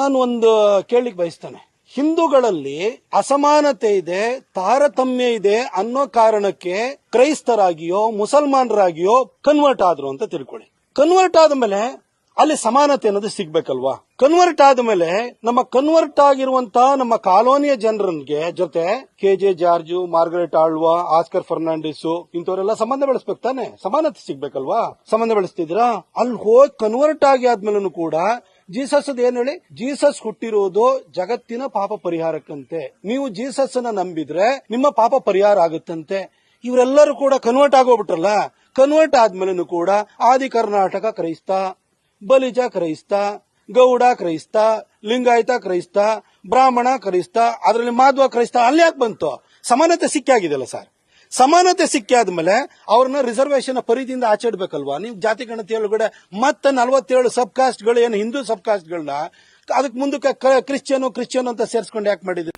ನಾನು ಒಂದು ಕೇಳಲಿಕ್ಕೆ ಬಯಸ್ತೇನೆ. ಹಿಂದೂಗಳಲ್ಲಿ ಅಸಮಾನತೆ ಇದೆ, ತಾರತಮ್ಯ ಇದೆ ಅನ್ನೋ ಕಾರಣಕ್ಕೆ ಕ್ರೈಸ್ತರಾಗಿಯೋ ಮುಸಲ್ಮಾನರಾಗಿಯೋ ಕನ್ವರ್ಟ್ ಆದ್ರು ಅಂತ ತಿಳ್ಕೊಳ್ಳಿ. ಕನ್ವರ್ಟ್ ಆದ್ಮೇಲೆ ಅಲ್ಲಿ ಸಮಾನತೆ ಅನ್ನೋದು ಸಿಗ್ಬೇಕಲ್ವಾ? ಕನ್ವರ್ಟ್ ಆದ್ಮೇಲೆ ನಮ್ಮ ಕನ್ವರ್ಟ್ ಆಗಿರುವಂತ ನಮ್ಮ ಕಾಲೋನಿಯ ಜನರಿಗೆ ಜೊತೆ KJ George, Margaret Alva, Oscar Fernandes ಇಂಥವರೆಲ್ಲ ಸಂಬಂಧ ಬೆಳೆಸ್ಬೇಕು ತಾನೆ? ಸಮಾನತೆ ಸಿಗ್ಬೇಕಲ್ವಾ? ಸಂಬಂಧ ಬೆಳೆಸ್ತಿದ್ರಾ? ಅಲ್ಲಿ ಹೋಗಿ ಕನ್ವರ್ಟ್ ಆಗಿ ಆದ್ಮೇಲೂ ಕೂಡ ಜೀಸಸ್ ಏನ್ ಹೇಳಿ, ಜೀಸಸ್ ಹುಟ್ಟಿರೋದು ಜಗತ್ತಿನ ಪಾಪ ಪರಿಹಾರಕ್ಕಂತೆ. ನೀವು ಜೀಸಸ್ ಅನ್ನ ನಂಬಿದ್ರೆ ನಿಮ್ಮ ಪಾಪ ಪರಿಹಾರ ಆಗುತ್ತಂತೆ. ಇವರೆಲ್ಲರೂ ಕೂಡ ಕನ್ವರ್ಟ್ ಆಗೋಗ್ಬಿಟ್ರಲ್ಲ. ಕನ್ವರ್ಟ್ ಆದ್ಮೇಲೂ ಕೂಡ ಆದಿ ಕರ್ನಾಟಕ ಕ್ರೈಸ್ತ, ಬಲಿಜ ಕ್ರೈಸ್ತ, ಗೌಡ ಕ್ರೈಸ್ತ, ಲಿಂಗಾಯತ ಕ್ರೈಸ್ತ, ಬ್ರಾಹ್ಮಣ ಕ್ರೈಸ್ತ, ಅದರಲ್ಲಿ ಮಾಧ್ವ ಕ್ರೈಸ್ತ, ಅಲ್ಲಿ ಯಾಕೆ ಬಂತು? ಸಮಾನತೆ ಸಿಕ್ಕಾಗಿದೆಯಲ್ಲ ಸರ್. ಸಮಾನತೆ ಸಿಕ್ಕಾದ್ಮೇಲೆ ಅವ್ರನ್ನ ರಿಸರ್ವೇಶನ್ ಪರಿಧಿಯಿಂದ ಆಚೆಡ್ಬೇಕಲ್ವಾ? ನೀವು ಜಾತಿ ಗಣತಿ ಒಳಗಡೆ ಮತ್ತೆ 47 ಸಬ್ ಕಾಸ್ಟ್ಗಳು ಏನು ಹಿಂದೂ ಸಬ್ ಕಾಸ್ಟ್ಗಳನ್ನ ಅದಕ್ಕೆ ಮುಂದಕ್ಕೆ ಕ್ರಿಶ್ಚಿಯನ್ ಅಂತ ಸೇರಿಸ್ಕೊಂಡು ಯಾಕೆ ಮಾಡಿದ್ರಿ?